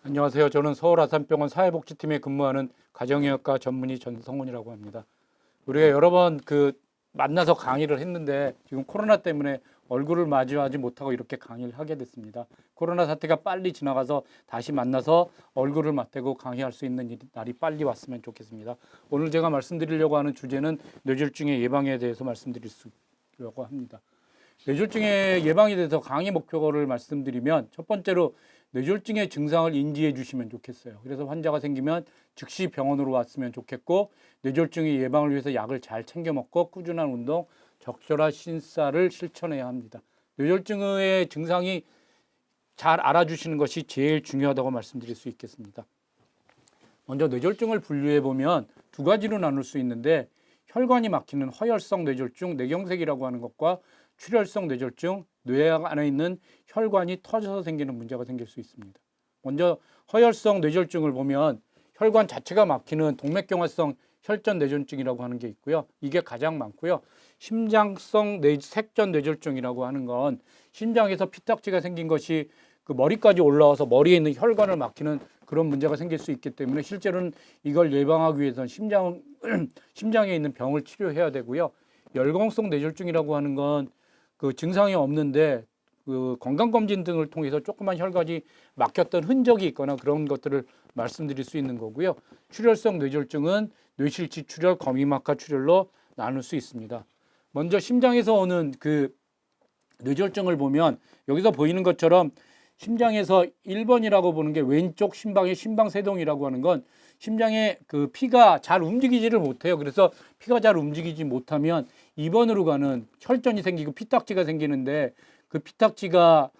안녕하세요. 저는 서울 아산병원 사회복지팀에 근무하는 가정의학과 전문의 전성훈이라고 합니다. 우리가 여러 번 만나서 강의를 했는데 지금 코로나 때문에 얼굴을 마주하지 못하고 이렇게 강의를 하게 됐습니다. 코로나 사태가 빨리 지나가서 다시 만나서 얼굴을 맞대고 강의할 수 있는 날이 빨리 왔으면 좋겠습니다. 오늘 제가 말씀드리려고 하는 주제는 뇌졸중의 예방에 대해서 말씀드리려고 합니다. 뇌졸중의 예방에 대해서 강의 목표를 말씀드리면 첫 번째로 뇌졸중의 증상을 인지해 주시면 좋겠어요. 그래서 환자가 생기면 즉시 병원으로 왔으면 좋겠고, 뇌졸중의 예방을 위해서 약을 잘 챙겨 먹고 꾸준한 운동, 적절한 신사를 실천해야 합니다. 뇌졸중의 증상이 잘 알아주시는 것이 제일 중요하다고 말씀드릴 수 있겠습니다. 먼저 뇌졸중을 분류해 보면 두 가지로 나눌 수 있는데, 혈관이 막히는 허혈성 뇌졸중, 뇌경색이라고 하는 것과 출혈성 뇌졸중, 뇌 안에 있는 혈관이 터져서 생기는 문제가 생길 수 있습니다. 먼저 허혈성 뇌졸중을 보면 혈관 자체가 막히는 동맥경화성 혈전 뇌졸중이라고 하는 게 있고요. 이게 가장 많고요. 심장성 색전 뇌졸중이라고 하는 건 심장에서 피딱지가 생긴 것이 그 머리까지 올라와서 머리에 있는 혈관을 막히는 그런 문제가 생길 수 있기 때문에 실제로는 이걸 예방하기 위해서는 심장에 있는 병을 치료해야 되고요. 열광성 뇌졸중이라고 하는 건 그 증상이 없는데 그 건강검진 등을 통해서 조그만 혈관이 막혔던 흔적이 있거나 그런 것들을 말씀드릴 수 있는 거고요. 출혈성 뇌졸중은 뇌실치 출혈, 거미막하 출혈로 나눌 수 있습니다. 먼저 심장에서 오는 그 뇌졸중을 보면 여기서 보이는 것처럼 심장에서 1번이라고 보는 게 왼쪽 심방의 심방세동이라고 하는 건 심장에 그 피가 잘 움직이지를 못해요. 그래서 피가 잘 움직이지 못하면 2번으로 가는 혈전이 생기고 피딱지가 생기는데 그 피딱지가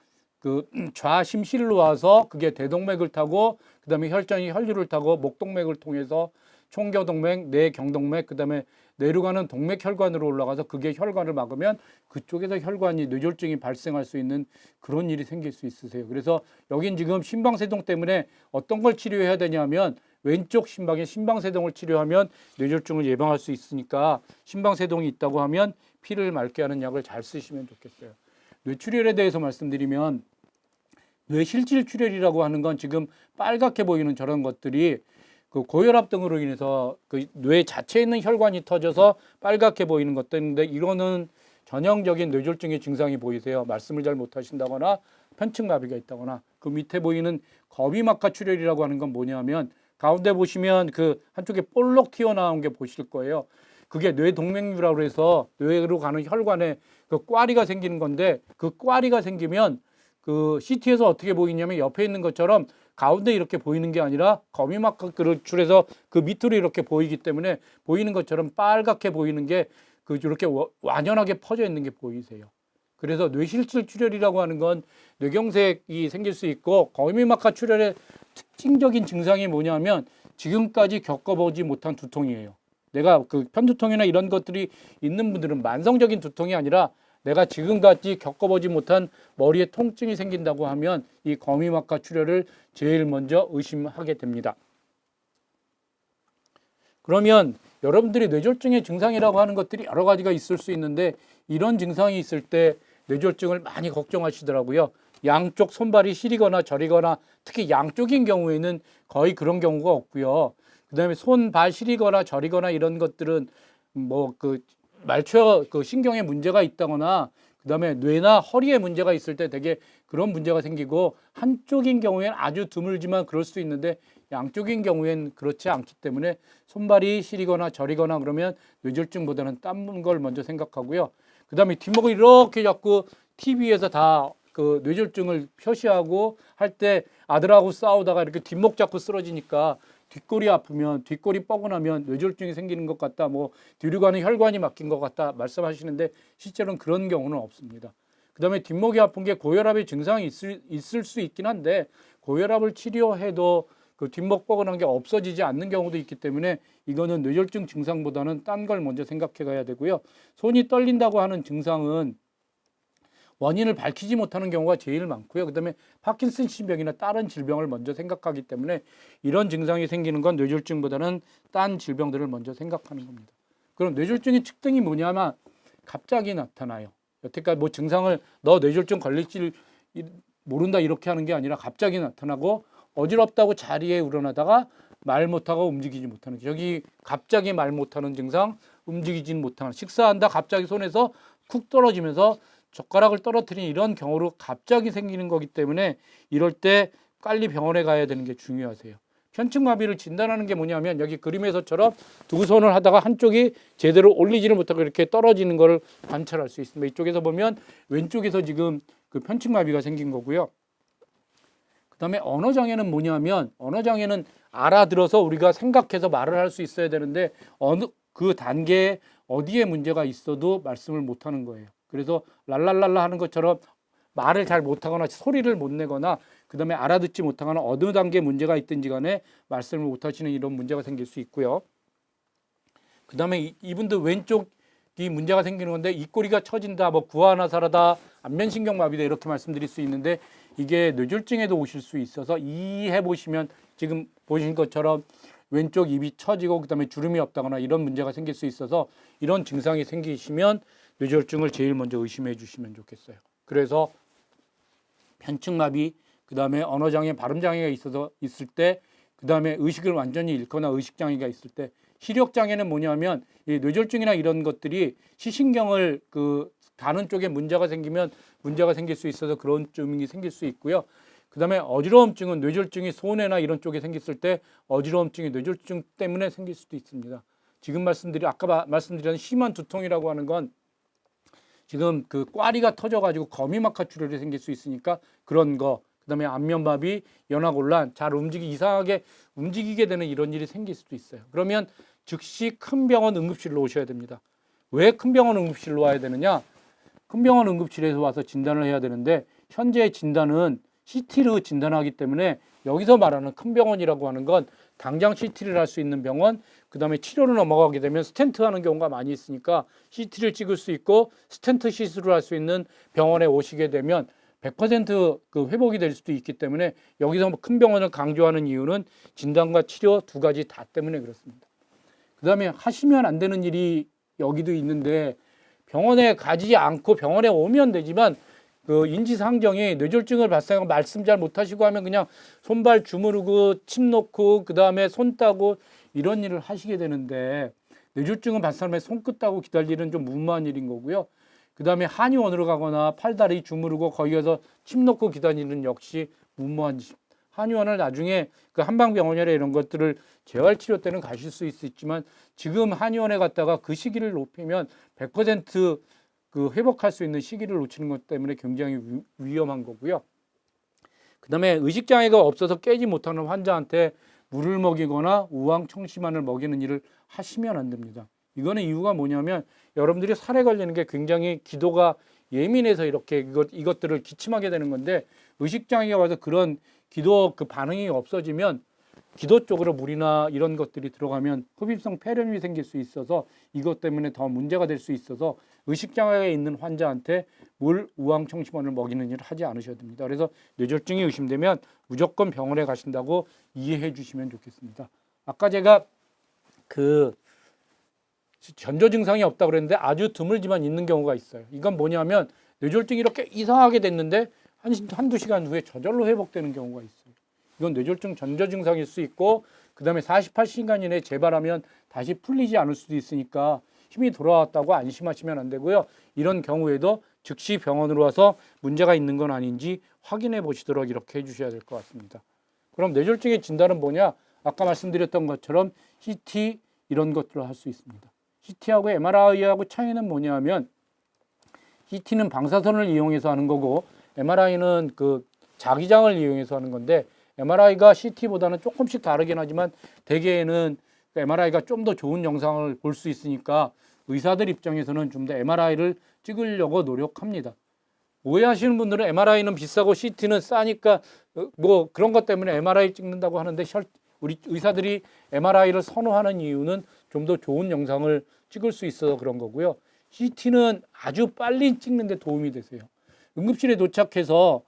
그 좌심실로 와서 그게 대동맥을 타고 그다음에 혈전이 혈류를 타고 목동맥을 통해서 총겨동맥, 뇌경동맥, 그다음에 뇌로 가는 동맥혈관으로 올라가서 그게 혈관을 막으면 그쪽에서 혈관이 뇌졸중이 발생할 수 있는 그런 일이 생길 수 있으세요. 그래서 여긴 지금 심방세동 때문에 어떤 걸 치료해야 되냐면 왼쪽 심방에 심방세동을 치료하면 뇌졸중을 예방할 수 있으니까 심방세동이 있다고 하면 피를 맑게 하는 약을 잘 쓰시면 좋겠어요. 뇌출혈에 대해서 말씀드리면 뇌실질출혈이라고 하는 건 지금 빨갛게 보이는 저런 것들이 그 고혈압 등으로 인해서 그 뇌 자체에 있는 혈관이 터져서 빨갛게 보이는 것들인데 이거는 전형적인 뇌졸중의 증상이 보이세요. 말씀을 잘 못하신다거나 편측마비가 있다거나 그 밑에 보이는 거미막하 출혈이라고 하는 건 뭐냐면 가운데 보시면 그 한쪽에 볼록 튀어나온 게 보실 거예요. 그게 뇌동맥류라고 해서 뇌로 가는 혈관에 그 꽈리가 생기는 건데 그 꽈리가 생기면 그 CT에서 어떻게 보이냐면 옆에 있는 것처럼 가운데 이렇게 보이는 게 아니라 거미막하를 줄여서 그 밑으로 이렇게 보이기 때문에 보이는 것처럼 빨갛게 보이는 게 그 이렇게 완연하게 퍼져 있는 게 보이세요. 그래서 뇌실질 출혈이라고 하는 건 뇌경색이 생길 수 있고 거미막하 출혈의 특징적인 증상이 뭐냐면 지금까지 겪어보지 못한 두통이에요. 내가 그 편두통이나 이런 것들이 있는 분들은 만성적인 두통이 아니라 내가 지금까지 겪어보지 못한 머리에 통증이 생긴다고 하면 이 거미막하 출혈을 제일 먼저 의심하게 됩니다. 그러면 여러분들이 뇌졸중의 증상이라고 하는 것들이 여러 가지가 있을 수 있는데 이런 증상이 있을 때 뇌졸중을 많이 걱정하시더라고요. 양쪽 손발이 시리거나 저리거나 특히 양쪽인 경우에는 거의 그런 경우가 없고요. 그다음에 손, 발 시리거나 저리거나 이런 것들은 뭐 그 말초 그 신경에 문제가 있다거나 그다음에 뇌나 허리에 문제가 있을 때 되게 그런 문제가 생기고 한쪽인 경우에는 아주 드물지만 그럴 수 있는데 양쪽인 경우에는 그렇지 않기 때문에 손발이 시리거나 저리거나 그러면 뇌졸중보다는 딴 걸 먼저 생각하고요. 그다음에 뒷목을 이렇게 잡고 TV에서 다 그 뇌졸중을 표시하고 할 때 아들하고 싸우다가 이렇게 뒷목 잡고 쓰러지니까 뒷골이 아프면 뒷골이 뻐근하면 뇌졸중이 생기는 것 같다, 뭐 뒤로 가는 혈관이 막힌 것 같다 말씀하시는데 실제로는 그런 경우는 없습니다. 그다음에 뒷목이 아픈 게 고혈압의 증상이 있을 수 있긴 한데 고혈압을 치료해도 그 뒷목 뻐근한 게 없어지지 않는 경우도 있기 때문에 이거는 뇌졸중 증상보다는 딴 걸 먼저 생각해 가야 되고요. 손이 떨린다고 하는 증상은 원인을 밝히지 못하는 경우가 제일 많고요. 그다음에 파킨슨신병이나 다른 질병을 먼저 생각하기 때문에 이런 증상이 생기는 건 뇌졸중보다는 딴 질병들을 먼저 생각하는 겁니다. 그럼 뇌졸중의 특징이 뭐냐면 갑자기 나타나요. 여태까지 뭐 증상을 너 뇌졸중 걸릴지 모른다 이렇게 하는 게 아니라 갑자기 나타나고 어지럽다고 자리에 우러나다가 말 못하고 움직이지 못하는, 여기 갑자기 말 못하는 증상, 움직이지 못하는, 식사한다 갑자기 손에서 쿡 떨어지면서 젓가락을 떨어뜨리는 이런 경우로 갑자기 생기는 거기 때문에 이럴 때 빨리 병원에 가야 되는 게 중요하세요. 편측마비를 진단하는 게 뭐냐면 여기 그림에서처럼 두 손을 하다가 한쪽이 제대로 올리지를 못하고 이렇게 떨어지는 것을 관찰할 수 있습니다. 이쪽에서 보면 왼쪽에서 지금 그 편측마비가 생긴 거고요. 그다음에 언어장애는 뭐냐면 언어장애는 알아들어서 우리가 생각해서 말을 할 수 있어야 되는데 어느 그 단계에 어디에 문제가 있어도 말씀을 못하는 거예요. 그래서 랄랄랄라 하는 것처럼 말을 잘 못하거나 소리를 못 내거나 그다음에 알아듣지 못하거나 어느 단계에 문제가 있든지 간에 말씀을 못하시는 이런 문제가 생길 수 있고요. 그다음에 이분들 왼쪽이 문제가 생기는 건데 입꼬리가 처진다, 뭐 구안화사라다, 안면신경마비다 이렇게 말씀드릴 수 있는데 이게 뇌졸중에도 오실 수 있어서 이해해 보시면 지금 보신 것처럼 왼쪽 입이 처지고 그다음에 주름이 없다거나 이런 문제가 생길 수 있어서 이런 증상이 생기시면 뇌졸중을 제일 먼저 의심해 주시면 좋겠어요. 그래서 편측마비, 그다음에 언어장애, 발음장애가 있을 때, 그다음에 의식을 완전히 잃거나 의식장애가 있을 때, 시력장애는 뭐냐면 이 뇌졸중이나 이런 것들이 시신경을 다는 쪽에 문제가 생기면 문제가 생길 수 있어서 그런 증이 생길 수 있고요. 그다음에 어지러움증은 뇌졸중이 손해나 이런 쪽에 생겼을 때 어지러움증이 뇌졸중 때문에 생길 수도 있습니다. 지금 아까 말씀드린 심한 두통이라고 하는 건 지금 그 꽈리가 터져가지고 거미막하 출혈이 생길 수 있으니까 그런 거, 그다음에 안면마비, 연화곤란, 이상하게 움직이게 되는 이런 일이 생길 수도 있어요. 그러면 즉시 큰 병원 응급실로 오셔야 됩니다. 왜 큰 병원 응급실로 와야 되느냐? 큰 병원 응급실에서 와서 진단을 해야 되는데 현재 진단은 CT로 진단하기 때문에 여기서 말하는 큰 병원이라고 하는 건 당장 CT를 할 수 있는 병원, 그다음에 치료로 넘어가게 되면 스텐트 하는 경우가 많이 있으니까 CT를 찍을 수 있고 스텐트 시술을 할 수 있는 병원에 오시게 되면 100% 그 회복이 될 수도 있기 때문에 여기서 큰 병원을 강조하는 이유는 진단과 치료 두 가지 다 때문에 그렇습니다. 그다음에 하시면 안 되는 일이 여기도 있는데 병원에 가지 않고 병원에 오면 되지만 그 인지상정이 뇌졸중을 발생하고 말씀 잘 못하시고 하면 그냥 손발 주무르고 침 놓고 그다음에 손 따고 이런 일을 하시게 되는데 뇌졸중은 발생하면 손끝 따고 기다릴 일은 좀 무모한 일인 거고요. 그다음에 한의원으로 가거나 팔다리 주무르고 거기 가서 침 놓고 기다리는 역시 무모한 짓. 한의원을 나중에 그 한방병원이나 이런 것들을 재활치료 때는 가실 수 있지만 지금 한의원에 갔다가 그 시기를 높이면 100% 그 회복할 수 있는 시기를 놓치는 것 때문에 굉장히 위험한 거고요. 그다음에 의식장애가 없어서 깨지 못하는 환자한테 물을 먹이거나 우황청심환을 먹이는 일을 하시면 안 됩니다. 이거는 이유가 뭐냐면 여러분들이 살에 걸리는 게 굉장히 기도가 예민해서 이렇게 이것들을 기침하게 되는 건데 의식장애가 와서 그런 기도 그 반응이 없어지면 기도 쪽으로 물이나 이런 것들이 들어가면 흡입성 폐렴이 생길 수 있어서 이것 때문에 더 문제가 될 수 있어서 의식장애가 있는 환자한테 물 우황청심환을 먹이는 일을 하지 않으셔야 됩니다. 그래서 뇌졸중이 의심되면 무조건 병원에 가신다고 이해해 주시면 좋겠습니다. 아까 제가 그 전조 증상이 없다고 그랬는데 아주 드물지만 있는 경우가 있어요. 이건 뭐냐면 뇌졸중이 이렇게 이상하게 됐는데 한두 시간 후에 저절로 회복되는 경우가 있어요. 이건 뇌졸중 전조 증상일 수 있고 그다음에 48시간 이내에 재발하면 다시 풀리지 않을 수도 있으니까 힘이 돌아왔다고 안심하시면 안 되고요. 이런 경우에도 즉시 병원으로 와서 문제가 있는 건 아닌지 확인해 보시도록 이렇게 해주셔야 될 것 같습니다. 그럼 뇌졸중의 진단은 뭐냐? 아까 말씀드렸던 것처럼 CT 이런 것들을 할 수 있습니다. CT하고 MRI하고 차이는 뭐냐면 CT는 방사선을 이용해서 하는 거고 MRI는 그 자기장을 이용해서 하는 건데 MRI가 CT보다는 조금씩 다르긴 하지만 대개는 MRI가 좀 더 좋은 영상을 볼 수 있으니까 의사들 입장에서는 좀 더 MRI를 찍으려고 노력합니다. 오해하시는 분들은 MRI는 비싸고 CT는 싸니까 뭐 그런 것 때문에 MRI 찍는다고 하는데 우리 의사들이 MRI를 선호하는 이유는 좀 더 좋은 영상을 찍을 수 있어서 그런 거고요. CT는 아주 빨리 찍는 데 도움이 되세요. 응급실에 도착해서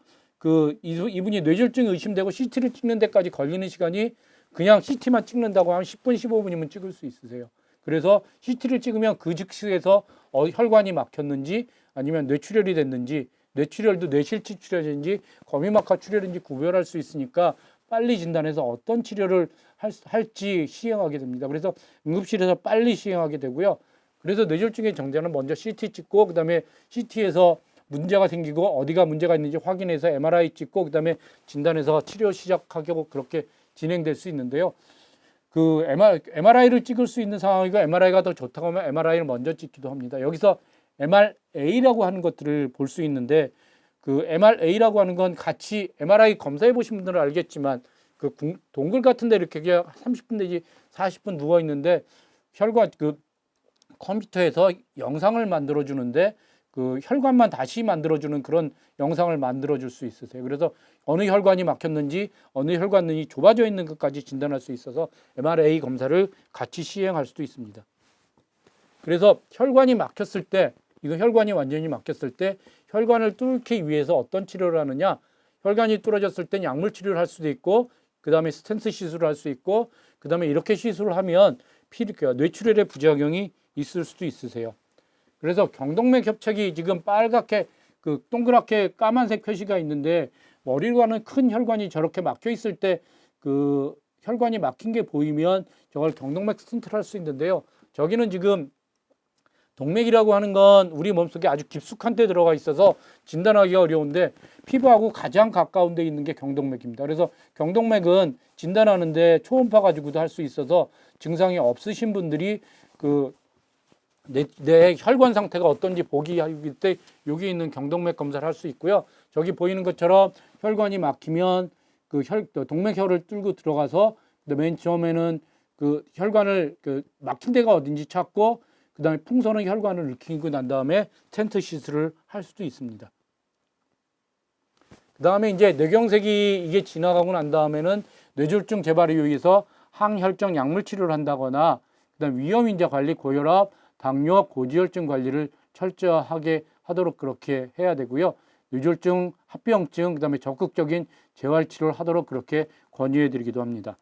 이분이 뇌졸중이 의심되고 CT를 찍는 데까지 걸리는 시간이 그냥 CT만 찍는다고 하면 10분, 15분이면 찍을 수 있으세요. 그래서 CT를 찍으면 그 즉시에서 혈관이 막혔는지 아니면 뇌출혈이 됐는지 뇌출혈도 뇌실치 출혈인지 거미막하 출혈인지 구별할 수 있으니까 빨리 진단해서 어떤 치료를 할지 시행하게 됩니다. 그래서 응급실에서 빨리 시행하게 되고요. 그래서 뇌졸중의 정자는 먼저 CT 찍고 그다음에 CT에서 문제가 생기고 어디가 문제가 있는지 확인해서 MRI 찍고 그다음에 진단해서 치료 시작하고 그렇게 진행될 수 있는데요. 그 MRI를 찍을 수 있는 상황이고 MRI가 더 좋다고 하면 MRI를 먼저 찍기도 합니다. 여기서 MRA라고 하는 것들을 볼 수 있는데 그 MRA라고 하는 건 같이 MRI 검사해 보신 분들은 알겠지만 그 동굴 같은 데 이렇게 30분 내지 40분 누워 있는데 혈관 그 컴퓨터에서 영상을 만들어 주는데 그 혈관만 다시 만들어주는 그런 영상을 만들어줄 수 있으세요. 그래서 어느 혈관이 막혔는지 어느 혈관이 좁아져 있는 것까지 진단할 수 있어서 MRA 검사를 같이 시행할 수도 있습니다. 그래서 혈관이 막혔을 때, 이거 혈관이 완전히 막혔을 때 혈관을 뚫기 위해서 어떤 치료를 하느냐, 혈관이 뚫어졌을 땐 약물 치료를 할 수도 있고 그 다음에 스텐트 시술을 할 수 있고 그 다음에 이렇게 시술을 하면 뇌출혈의 부작용이 있을 수도 있으세요. 그래서 경동맥 협착이 지금 빨갛게 그 동그랗게 까만색 표시가 있는데 머리로 가는 큰 혈관이 저렇게 막혀 있을 때 그 혈관이 막힌 게 보이면 저걸 경동맥 스텐트를 할 수 있는데요. 저기는 지금 동맥이라고 하는 건 우리 몸속에 아주 깊숙한 데 들어가 있어서 진단하기가 어려운데 피부하고 가장 가까운 데 있는 게 경동맥입니다. 그래서 경동맥은 진단하는데 초음파 가지고도 할 수 있어서 증상이 없으신 분들이 그 내 혈관 상태가 어떤지 보기 하기 때 여기 있는 경동맥 검사를 할 수 있고요. 저기 보이는 것처럼 혈관이 막히면 그 동맥혈을 뚫고 들어가서 맨 처음에는 그 혈관을 그 막힌 데가 어딘지 찾고 그다음에 풍선의 혈관을 느끼고 난 다음에 텐트 시술을 할 수도 있습니다. 그다음에 이제 뇌경색이 이게 지나가고 난 다음에는 뇌졸중 재발에 의해서 항혈증 약물 치료를 한다거나 그다음 위험인자 관리, 고혈압, 당뇨, 고지혈증 관리를 철저하게 하도록 그렇게 해야 되고요. 뇌졸중, 합병증, 그다음에 적극적인 재활 치료를 하도록 그렇게 권유해 드리기도 합니다.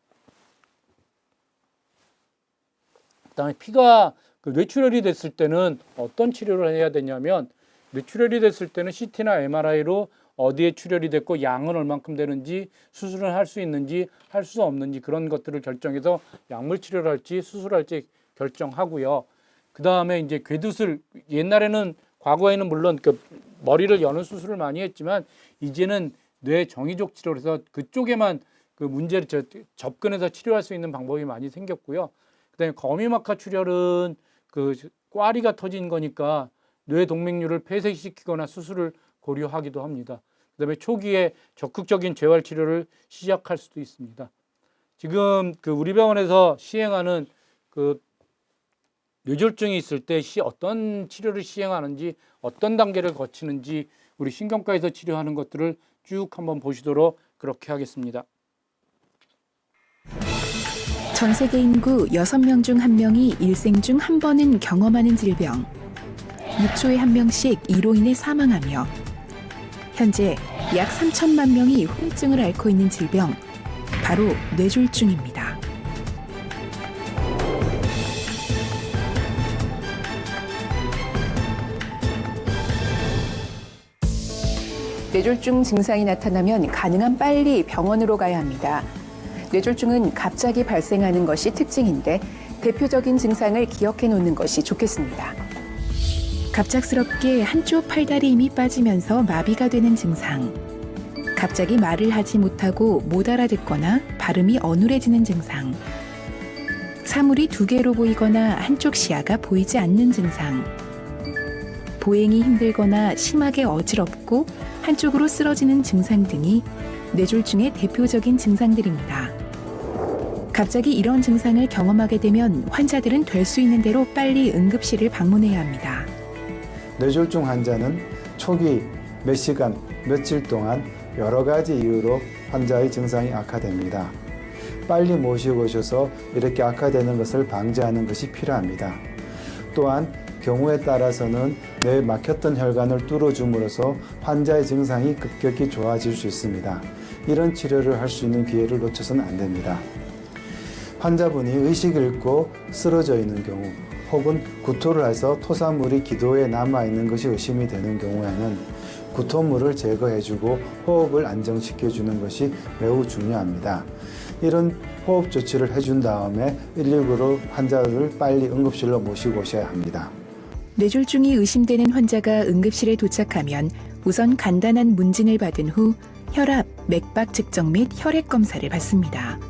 그다음에 피가 뇌출혈이 됐을 때는 어떤 치료를 해야 되냐면 뇌출혈이 됐을 때는 CT나 MRI로 어디에 출혈이 됐고 양은 얼만큼 되는지 수술을 할 수 있는지 할 수 없는지 그런 것들을 결정해서 약물 치료를 할지 수술할지 결정하고요. 그 다음에 이제 궤두술, 옛날에는 과거에는 물론 그 머리를 여는 수술을 많이 했지만 이제는 뇌 정의적 치료를 해서 그쪽에만 그 문제를 접근해서 치료할 수 있는 방법이 많이 생겼고요. 그다음에 거미막하 출혈은 그 꽈리가 터진 거니까 뇌 동맥류를 폐쇄시키거나 수술을 고려하기도 합니다. 그다음에 초기에 적극적인 재활 치료를 시작할 수도 있습니다. 지금 그 우리 병원에서 시행하는 그 뇌졸중이 있을 때 어떤 치료를 시행하는지 어떤 단계를 거치는지 우리 신경과에서 치료하는 것들을 쭉 한번 보시도록 그렇게 하겠습니다. 전 세계 인구 6명 중 1명이 일생 중 한 번은 경험하는 질병. 6초에 1명씩 이로 인해 사망하며 현재 약 3천만 명이 후유증을 앓고 있는 질병, 바로 뇌졸중입니다. 뇌졸중 증상이 나타나면 가능한 빨리 병원으로 가야 합니다. 뇌졸중은 갑자기 발생하는 것이 특징인데 대표적인 증상을 기억해 놓는 것이 좋겠습니다. 갑작스럽게 한쪽 팔다리 힘이 빠지면서 마비가 되는 증상. 갑자기 말을 하지 못하고 못 알아듣거나 발음이 어눌해지는 증상. 사물이 두 개로 보이거나 한쪽 시야가 보이지 않는 증상. 보행이 힘들거나 심하게 어지럽고 한쪽으로 쓰러지는 증상 등이 뇌졸중의 대표적인 증상들입니다. 갑자기 이런 증상을 경험하게 되면 환자들은 될 수 있는 대로 빨리 응급실을 방문해야 합니다. 뇌졸중 환자는 초기 몇 시간, 며칠 동안 여러 가지 이유로 환자의 증상이 악화됩니다. 빨리 모시고 오셔서 이렇게 악화되는 것을 방지하는 것이 필요합니다. 또한 경우에 따라서는 뇌에 막혔던 혈관을 뚫어줌으로써 환자의 증상이 급격히 좋아질 수 있습니다. 이런 치료를 할 수 있는 기회를 놓쳐서는 안 됩니다. 환자분이 의식을 잃고 쓰러져 있는 경우 혹은 구토를 해서 토사물이 기도에 남아있는 것이 의심이 되는 경우에는 구토물을 제거해주고 호흡을 안정시켜주는 것이 매우 중요합니다. 이런 호흡 조치를 해준 다음에 119로 환자를 빨리 응급실로 모시고 오셔야 합니다. 뇌졸중이 의심되는 환자가 응급실에 도착하면 우선 간단한 문진을 받은 후 혈압, 맥박 측정 및 혈액 검사를 받습니다.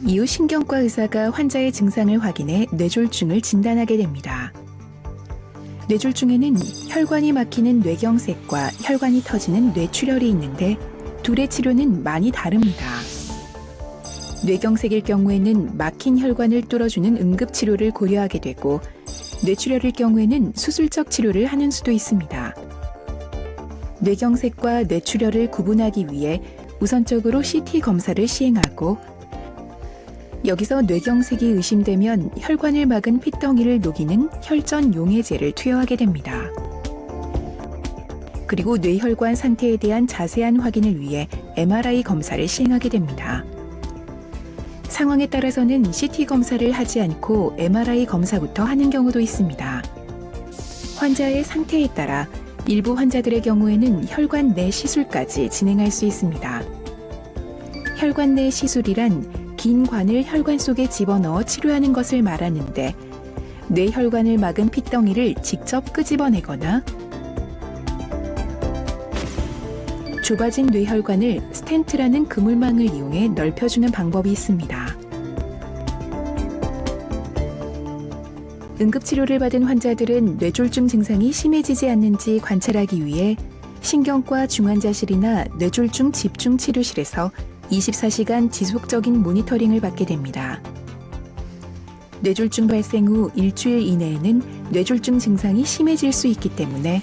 이후 신경과 의사가 환자의 증상을 확인해 뇌졸중을 진단하게 됩니다. 뇌졸중에는 혈관이 막히는 뇌경색과 혈관이 터지는 뇌출혈이 있는데 둘의 치료는 많이 다릅니다. 뇌경색일 경우에는 막힌 혈관을 뚫어주는 응급치료를 고려하게 되고 뇌출혈일 경우에는 수술적 치료를 하는 수도 있습니다. 뇌경색과 뇌출혈을 구분하기 위해 우선적으로 CT 검사를 시행하고 여기서 뇌경색이 의심되면 혈관을 막은 핏덩이를 녹이는 혈전 용해제를 투여하게 됩니다. 그리고 뇌혈관 상태에 대한 자세한 확인을 위해 MRI 검사를 시행하게 됩니다. 상황에 따라서는 CT 검사를 하지 않고 MRI 검사부터 하는 경우도 있습니다. 환자의 상태에 따라 일부 환자들의 경우에는 혈관 내 시술까지 진행할 수 있습니다. 혈관 내 시술이란 긴 관을 혈관 속에 집어넣어 치료하는 것을 말하는데 뇌혈관을 막은 핏덩이를 직접 끄집어내거나 좁아진 뇌혈관을 스텐트라는 그물망을 이용해 넓혀주는 방법이 있습니다. 응급치료를 받은 환자들은 뇌졸중 증상이 심해지지 않는지 관찰하기 위해 신경과 중환자실이나 뇌졸중 집중치료실에서 24시간 지속적인 모니터링을 받게 됩니다. 뇌졸중 발생 후 일주일 이내에는 뇌졸중 증상이 심해질 수 있기 때문에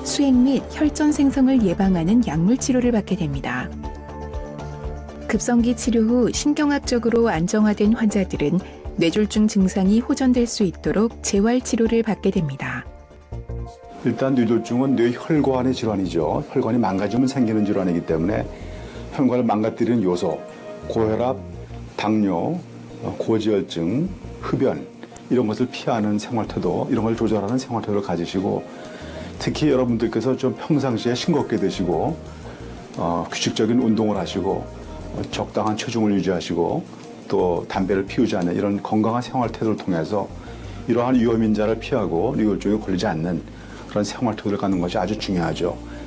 수행 및 혈전 생성을 예방하는 약물 치료를 받게 됩니다. 급성기 치료 후 신경학적으로 안정화된 환자들은 뇌졸중 증상이 호전될 수 있도록 재활 치료를 받게 됩니다. 일단 뇌졸중은 뇌혈관의 질환이죠. 혈관이 망가지면 생기는 질환이기 때문에 혈관을 망가뜨리는 요소, 고혈압, 당뇨, 고지혈증, 흡연 이런 것을 피하는 생활태도, 이런 걸 조절하는 생활태도를 가지시고 특히 여러분들께서 좀 평상시에 싱겁게 드시고 규칙적인 운동을 하시고 적당한 체중을 유지하시고 또 담배를 피우지 않는 이런 건강한 생활태도를 통해서 이러한 위험인자를 피하고 뇌졸중에 걸리지 않는 그런 생활태도를 갖는 것이 아주 중요하죠.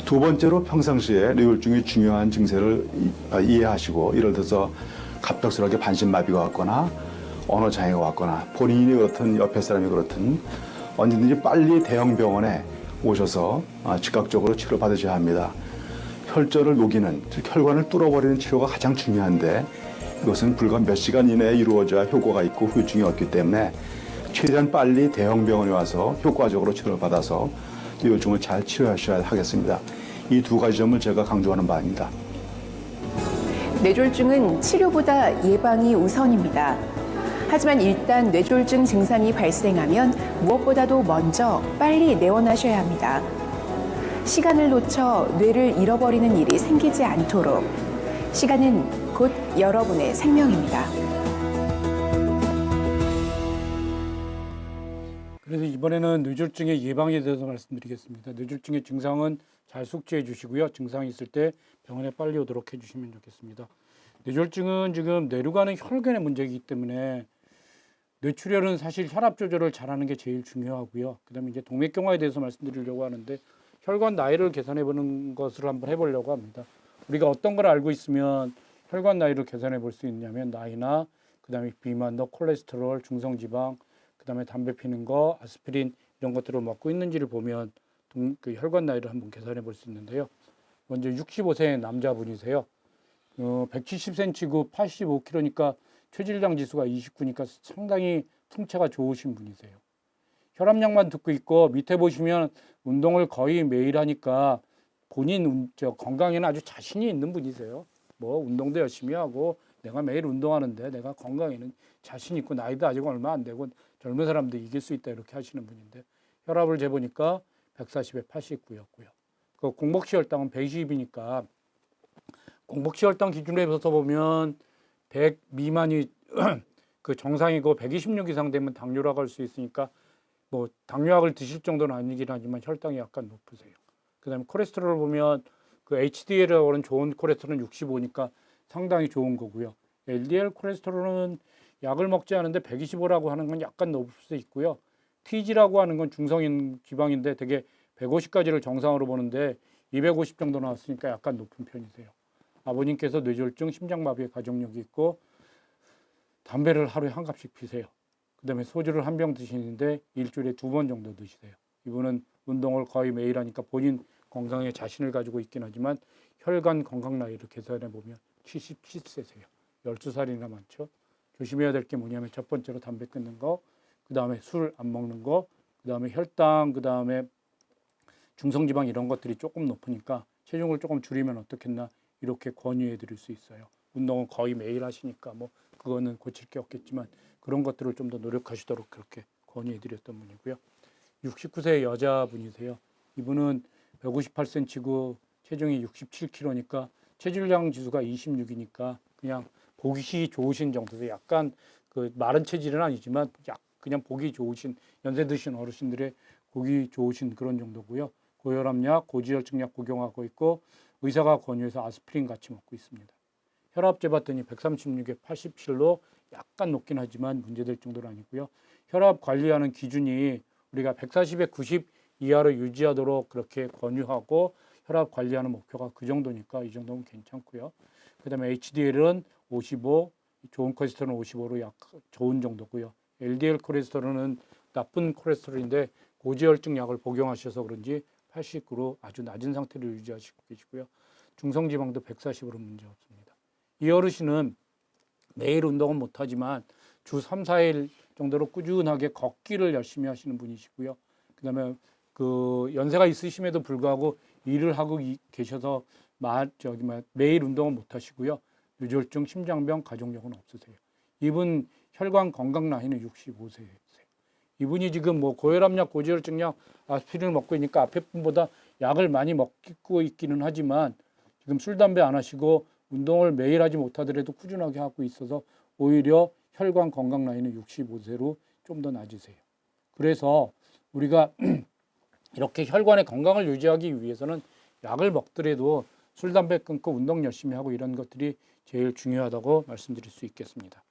두 번째로 평상시에 뇌졸중의 중요한 증세를 이해하시고 예를 들어서 갑작스럽게 반신마비가 왔거나 언어장애가 왔거나 본인이 그렇든 옆에 사람이 그렇든 언제든지 빨리 대형 병원에 오셔서 즉각적으로 치료를 받으셔야 합니다. 혈전을 녹이는, 즉 혈관을 뚫어버리는 치료가 가장 중요한데 이것은 불과 몇 시간 이내에 이루어져야 효과가 있고 후유증이 없기 때문에 최대한 빨리 대형 병원에 와서 효과적으로 치료를 받아서 뇌졸중을 잘 치료하셔야 하겠습니다. 이 두 가지 점을 제가 강조하는 바입니다. 뇌졸중은 치료보다 예방이 우선입니다. 하지만 일단 뇌졸중 증상이 발생하면 무엇보다도 먼저 빨리 내원하셔야 합니다. 시간을 놓쳐 뇌를 잃어버리는 일이 생기지 않도록 시간은 곧 여러분의 생명입니다. 그래서 이번에는 뇌졸중의 예방에 대해서 말씀드리겠습니다. 뇌졸중의 증상은 잘 숙지해 주시고요. 증상이 있을 때 병원에 빨리 오도록 해주시면 좋겠습니다. 뇌졸중은 지금 뇌로 가는 혈관의 문제이기 때문에 뇌출혈은 사실 혈압 조절을 잘하는 게 제일 중요하고요. 그다음에 이제 동맥경화에 대해서 말씀드리려고 하는데 혈관 나이를 계산해 보는 것을 한번 해보려고 합니다. 우리가 어떤 걸 알고 있으면 혈관 나이를 계산해 볼 수 있냐면 나이나 그다음에 비만도, 콜레스테롤, 중성지방, 그다음에 담배 피는 거, 아스피린 이런 것들을 먹고 있는지를 보면 그 혈관 나이를 한번 계산해 볼 수 있는데요. 먼저 65세 남자분이세요. 170cm고 85kg니까 체질량 지수가 29니까 상당히 통체가 좋으신 분이세요. 혈압약만 듣고 있고 밑에 보시면 운동을 거의 매일 하니까 본인 건강에는 아주 자신이 있는 분이세요. 뭐 운동도 열심히 하고 내가 매일 운동하는데 내가 건강에는 자신 있고 나이도 아직 얼마 안 되고 젊은 사람도 이길 수 있다 이렇게 하시는 분인데 혈압을 재보니까 140에 89였고요. 그 공복시 혈당은 120이니까 공복시 혈당 기준으로 해서 보면 100 미만이 그 정상이고 126 이상 되면 당뇨라고 할 수 있으니까 뭐 당뇨약을 드실 정도는 아니긴 하지만 혈당이 약간 높으세요. 그다음에 콜레스테롤을 보면 그 HDL이라고 하는 좋은 콜레스테롤은 65니까 상당히 좋은 거고요. LDL 콜레스테롤은 약을 먹지 않은데 125라고 하는 건 약간 높을 수 있고요. TG라고 하는 건 중성인 지방인데 되게 150까지를 정상으로 보는데 250 정도 나왔으니까 약간 높은 편이세요. 아버님께서 뇌졸중, 심장마비의 가족력이 있고 담배를 하루에 한 갑씩 피세요. 그다음에 소주를 한 병 드시는데 일주일에 2번 정도 드시세요. 이분은 운동을 거의 매일 하니까 본인 건강에 자신을 가지고 있긴 하지만 혈관 건강 나이를 계산해 보면 77세세요. 12살이나 많죠. 조심해야 될 게 뭐냐면 첫 번째로 담배 끊는 거, 그 다음에 술 안 먹는 거, 그 다음에 혈당, 그 다음에 중성지방 이런 것들이 조금 높으니까 체중을 조금 줄이면 어떻겠나 이렇게 권유해 드릴 수 있어요. 운동은 거의 매일 하시니까 뭐 그거는 고칠 게 없겠지만 그런 것들을 좀 더 노력하시도록 그렇게 권유해 드렸던 분이고요. 69세 여자분이세요. 이분은 158cm고 체중이 67kg니까 체질량 지수가 26이니까 그냥 보기 좋으신 정도로 약간 그 마른 체질은 아니지만 그냥 보기 좋으신 연세 드신 어르신들의 보기 좋으신 그런 정도고요. 고혈압약, 고지혈증약 복용하고 있고 의사가 권유해서 아스피린 같이 먹고 있습니다. 혈압 재봤더니 136에 87로 약간 높긴 하지만 문제될 정도는 아니고요. 혈압 관리하는 기준이 우리가 140에 90 이하로 유지하도록 그렇게 권유하고 혈압 관리하는 목표가 그 정도니까 이 정도면 괜찮고요. 그 다음에 HDL은 55, 좋은 콜레스테롤은 55로 약 좋은 정도고요. LDL 콜레스테롤은 나쁜 콜레스테롤인데 고지혈증 약을 복용하셔서 그런지 89로 아주 낮은 상태를 유지하시고 계시고요. 중성지방도 140으로 문제 없습니다. 이 어르신은 매일 운동은 못하지만 주 3, 4일 정도로 꾸준하게 걷기를 열심히 하시는 분이시고요. 그 다음에 그 연세가 있으심에도 불구하고 일을 하고 계셔서 매일 운동은 못하시고요. 뇌졸중, 심장병, 가족력은 없으세요. 이분 혈관 건강 나이는 65세세요. 이분이 지금 뭐 고혈압약, 고지혈증약, 아스피린을 먹고 있으니까 앞에 분보다 약을 많이 먹고 있기는 하지만 지금 술, 담배 안 하시고 운동을 매일 하지 못하더라도 꾸준하게 하고 있어서 오히려 혈관 건강 라인은 65세로 좀 더 낮으세요. 그래서 우리가 이렇게 혈관의 건강을 유지하기 위해서는 약을 먹더라도 술, 담배 끊고 운동 열심히 하고 이런 것들이 제일 중요하다고 말씀드릴 수 있겠습니다.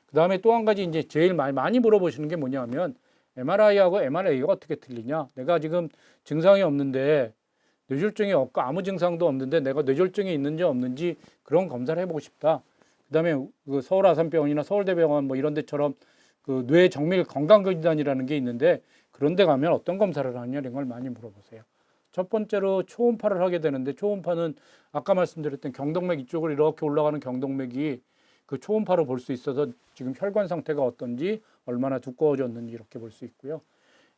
그 다음에 또 한 가지 이제 제일 많이 물어보시는 게 뭐냐면 MRI하고 MRA가 어떻게 틀리냐. 내가 지금 증상이 없는데 뇌졸중이 없고 아무 증상도 없는데 내가 뇌졸중이 있는지 없는지 그런 검사를 해보고 싶다. 그 다음에 그 서울 아산병원이나 서울대병원 뭐 이런 데처럼 그 뇌 정밀 건강검진단이라는 게 있는데 그런 데 가면 어떤 검사를 하느냐 이런 걸 많이 물어보세요. 첫 번째로 초음파를 하게 되는데 초음파는 아까 말씀드렸던 경동맥 이쪽으로 이렇게 올라가는 경동맥이 그 초음파로 볼 수 있어서 지금 혈관 상태가 어떤지 얼마나 두꺼워졌는지 이렇게 볼 수 있고요.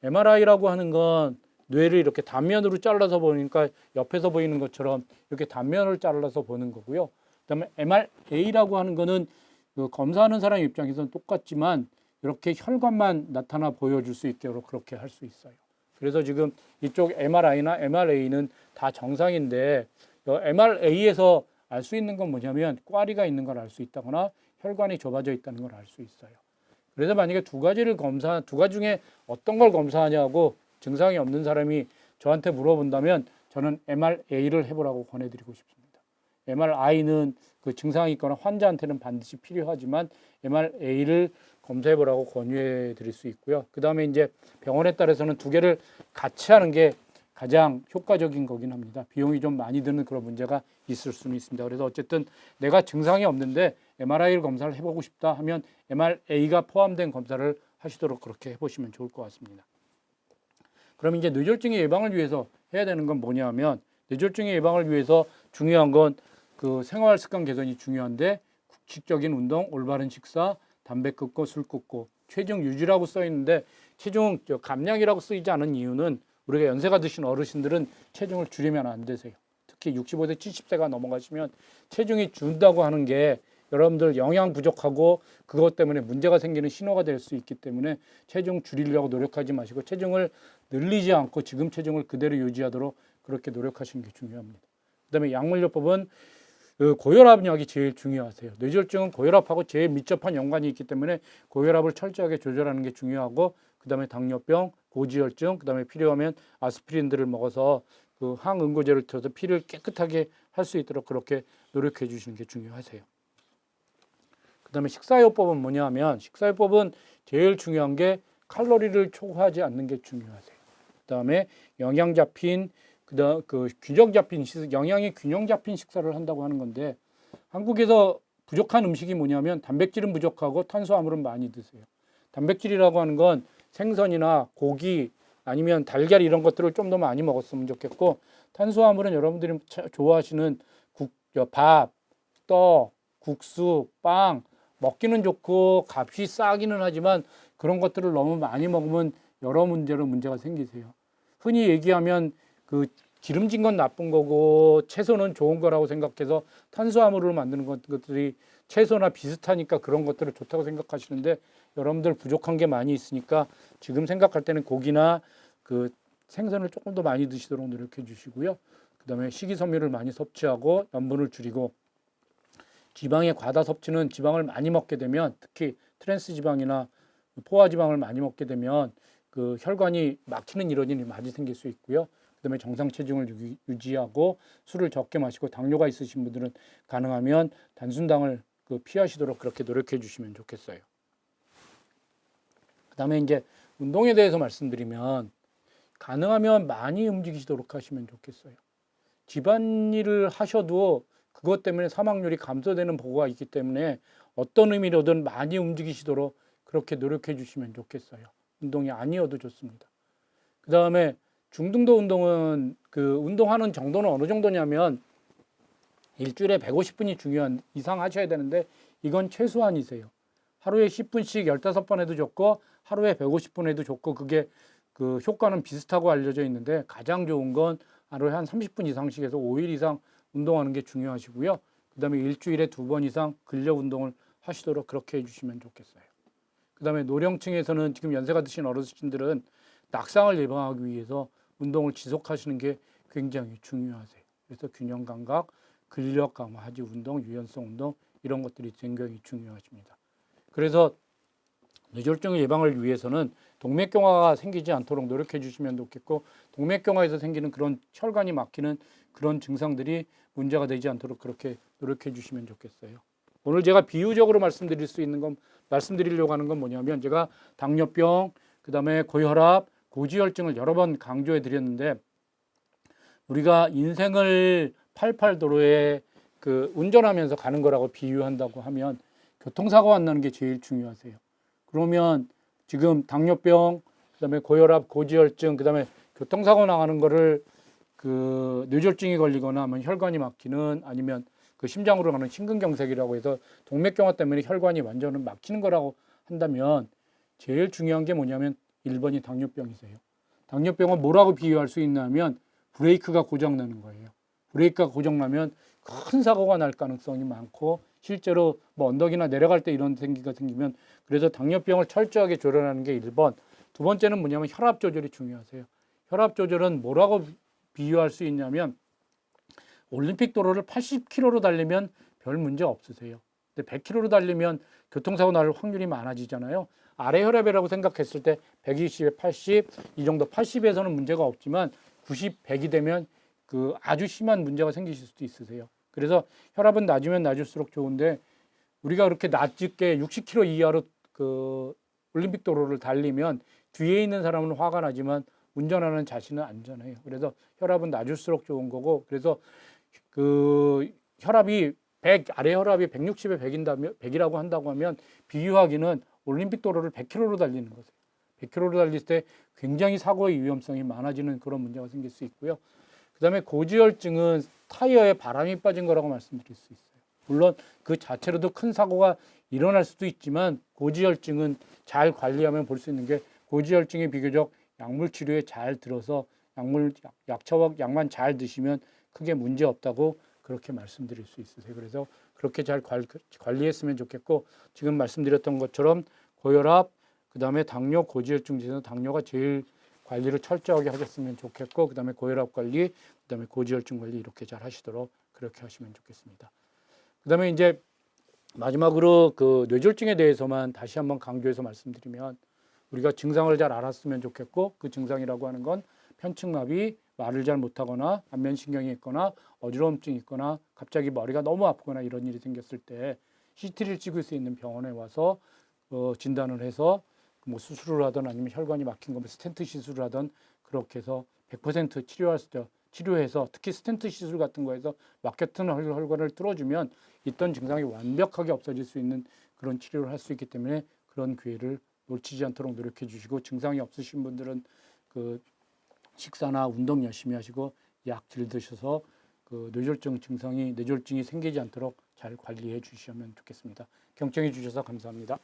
MRI라고 하는 건 뇌를 이렇게 단면으로 잘라서 보니까 옆에서 보이는 것처럼 이렇게 단면을 잘라서 보는 거고요. 그다음에 MRA라고 하는 거는 그 검사하는 사람 입장에서는 똑같지만 이렇게 혈관만 나타나 보여줄 수 있도록 그렇게 할 수 있어요. 그래서 지금 이쪽 MRI나 MRA는 다 정상인데 MRA에서 알 수 있는 건 뭐냐면 꽈리가 있는 걸 알 수 있다거나 혈관이 좁아져 있다는 걸 알 수 있어요. 그래서 만약에 두 가지 중에 어떤 걸 검사하냐고 증상이 없는 사람이 저한테 물어본다면 저는 MRA를 해보라고 권해드리고 싶습니다. MRI는 그 증상이 있거나 환자한테는 반드시 필요하지만 MRA를 검사해보라고 권유해드릴 수 있고요. 그 다음에 이제 병원에 따라서는 두 개를 같이 하는 게 가장 효과적인 거긴 합니다. 비용이 좀 많이 드는 그런 문제가 있을 수는 있습니다. 그래서 어쨌든 내가 증상이 없는데 MRI를 검사를 해보고 싶다 하면 MRA가 포함된 검사를 하시도록 그렇게 해보시면 좋을 것 같습니다. 그럼 이제 뇌졸중의 예방을 위해서 해야 되는 건 뭐냐면 뇌졸중의 예방을 위해서 중요한 건 그 생활 습관 개선이 중요한데 규칙적인 운동, 올바른 식사, 담배 끊고 술 끊고 체중 유지라고 써 있는데 체중 감량이라고 쓰이지 않은 이유는 우리가 연세가 드신 어르신들은 체중을 줄이면 안 되세요. 특히 65세, 70세가 넘어가시면 체중이 준다고 하는 게 여러분들 영양 부족하고 그것 때문에 문제가 생기는 신호가 될 수 있기 때문에 체중 줄이려고 노력하지 마시고 체중을 늘리지 않고 지금 체중을 그대로 유지하도록 그렇게 노력하시는 게 중요합니다. 그다음에 약물요법은 고혈압약이 제일 중요하세요. 뇌졸중은 고혈압하고 제일 밀접한 연관이 있기 때문에 고혈압을 철저하게 조절하는 게 중요하고 그다음에 당뇨병, 고지혈증, 그다음에 필요하면 아스피린들을 먹어서 그 항응고제를 틀어서 피를 깨끗하게 할 수 있도록 그렇게 노력해 주시는 게 중요하세요. 그다음에 식사요법은 뭐냐 하면 식사요법은 제일 중요한 게 칼로리를 초과하지 않는 게 중요하세요. 그다음에 영양 잡힌 그다음 그 균형 잡힌 영양이 균형 잡힌 식사를 한다고 하는 건데 한국에서 부족한 음식이 뭐냐면 단백질은 부족하고 탄수화물은 많이 드세요. 단백질이라고 하는 건 생선이나 고기 아니면 달걀 이런 것들을 좀 더 많이 먹었으면 좋겠고 탄수화물은 여러분들이 좋아하시는 밥, 떡, 국수, 빵 먹기는 좋고 값이 싸기는 하지만 그런 것들을 너무 많이 먹으면 여러 문제가 생기세요. 흔히 얘기하면 그 기름진 건 나쁜 거고 채소는 좋은 거라고 생각해서 탄수화물을 만드는 것들이 채소나 비슷하니까 그런 것들을 좋다고 생각하시는데 여러분들 부족한 게 많이 있으니까 지금 생각할 때는 고기나 그 생선을 조금 더 많이 드시도록 노력해 주시고요. 그다음에 식이섬유를 많이 섭취하고 염분을 줄이고 지방의 과다 섭취는 지방을 많이 먹게 되면 특히 트랜스 지방이나 포화 지방을 많이 먹게 되면 그 혈관이 막히는 이런 일이 많이 생길 수 있고요. 그다음에 정상 체중을 유지하고 술을 적게 마시고 당뇨가 있으신 분들은 가능하면 단순당을 그 피하시도록 그렇게 노력해 주시면 좋겠어요. 그다음에 이제 운동에 대해서 말씀드리면 가능하면 많이 움직이시도록 하시면 좋겠어요. 집안일을 하셔도 그것 때문에 사망률이 감소되는 보고가 있기 때문에 어떤 의미로든 많이 움직이시도록 그렇게 노력해 주시면 좋겠어요. 운동이 아니어도 좋습니다. 그 다음에 중등도 운동은 그 운동하는 정도는 어느 정도냐면 일주일에 150분이 중요한 이상 하셔야 되는데 이건 최소한이세요. 하루에 10분씩 15번 해도 좋고 하루에 150분 해도 좋고 그게 그 효과는 비슷하고 알려져 있는데 가장 좋은 건 하루에 한 30분 이상씩 해서 5일 이상 운동하는 게 중요하시고요. 그 다음에 일주일에 2번 이상 근력 운동을 하시도록 그렇게 해주시면 좋겠어요. 그 다음에 노령층에서는 지금 연세가 드신 어르신들은 낙상을 예방하기 위해서 운동을 지속하시는 게 굉장히 중요하세요. 그래서 균형 감각, 근력 강화, 하지 운동, 유연성 운동 이런 것들이 굉장히 중요하십니다. 그래서 뇌졸중 예방을 위해서는 동맥경화가 생기지 않도록 노력해 주시면 좋겠고 동맥경화에서 생기는 그런 혈관이 막히는 그런 증상들이 문제가 되지 않도록 그렇게 노력해 주시면 좋겠어요. 오늘 제가 비유적으로 말씀드리려고 하는 건 뭐냐면 제가 당뇨병, 그다음에 고혈압, 고지혈증을 여러 번 강조해 드렸는데 우리가 인생을 88도로에 그 운전하면서 가는 거라고 비유한다고 하면 교통사고가 안 나는 게 제일 중요하세요. 그러면 지금 당뇨병, 그다음에 고혈압, 고지혈증, 그다음에 교통사고 나가는 거를 그 뇌졸중이 걸리거나 하면 혈관이 막히는 아니면 그 심장으로 가는 심근경색이라고 해서 동맥경화 때문에 혈관이 완전히 막히는 거라고 한다면 제일 중요한 게 뭐냐면 1번이 당뇨병이세요. 당뇨병은 뭐라고 비유할 수 있냐면 브레이크가 고장나는 거예요. 브레이크가 고장나면 큰 사고가 날 가능성이 많고 실제로 뭐 언덕이나 내려갈 때 이런 생기가 생기면 그래서 당뇨병을 철저하게 조절하는 게 1번. 두 번째는 뭐냐면 혈압 조절이 중요하세요. 혈압 조절은 뭐라고 비유할 수 있냐면 올림픽 도로를 80km로 달리면 별 문제 없으세요. 근데 100km로 달리면 교통사고 날 확률이 많아지잖아요. 아래 혈압이라고 생각했을 때 120에 80, 이 정도 80에서는 문제가 없지만 90, 100이 되면 그 아주 심한 문제가 생기실 수도 있으세요. 그래서 혈압은 낮으면 낮을수록 좋은데 우리가 그렇게 낮게 60km 이하로 그 올림픽 도로를 달리면 뒤에 있는 사람은 화가 나지만 운전하는 자신은 안전해요. 그래서 혈압은 낮을수록 좋은 거고 그래서 그 혈압이 100, 아래 혈압이 160에 100이라고 한다고 하면 비유하기는 올림픽 도로를 100km로 달리는 거죠. 100km로 달릴 때 굉장히 사고의 위험성이 많아지는 그런 문제가 생길 수 있고요. 그다음에 고지혈증은 타이어에 바람이 빠진 거라고 말씀드릴 수 있어요. 물론 그 자체로도 큰 사고가 일어날 수도 있지만 고지혈증은 잘 관리하면 볼 수 있는 게 고지혈증이 비교적 약물 치료에 잘 들어서 약만 잘 드시면 크게 문제 없다고 그렇게 말씀드릴 수 있으세요. 그래서 그렇게 잘 관리했으면 좋겠고 지금 말씀드렸던 것처럼 고혈압, 그다음에 당뇨, 고지혈증 중에서 당뇨가 제일 관리를 철저하게 하셨으면 좋겠고 그다음에 고혈압 관리, 그다음에 고지혈증 관리 이렇게 잘 하시도록 그렇게 하시면 좋겠습니다. 그다음에 이제 마지막으로 그 뇌졸중에 대해서만 다시 한번 강조해서 말씀드리면 우리가 증상을 잘 알았으면 좋겠고 그 증상이라고 하는 건 편측마비, 말을 잘 못하거나 안면신경이 있거나 어지러움증이 있거나 갑자기 머리가 너무 아프거나 이런 일이 생겼을 때 CT를 찍을 수 있는 병원에 와서 진단을 해서 뭐 수술을 하든 아니면 혈관이 막힌 거면 스텐트 시술을 하든 그렇게 해서 100% 치료해서 특히 스텐트 시술 같은 거에서 막혔던 혈관을 뚫어주면 있던 증상이 완벽하게 없어질 수 있는 그런 치료를 할 수 있기 때문에 그런 기회를 놓치지 않도록 노력해 주시고 증상이 없으신 분들은 그 식사나 운동 열심히 하시고 약 잘 드셔서 그 뇌졸중이 생기지 않도록 잘 관리해 주시면 좋겠습니다. 경청해 주셔서 감사합니다.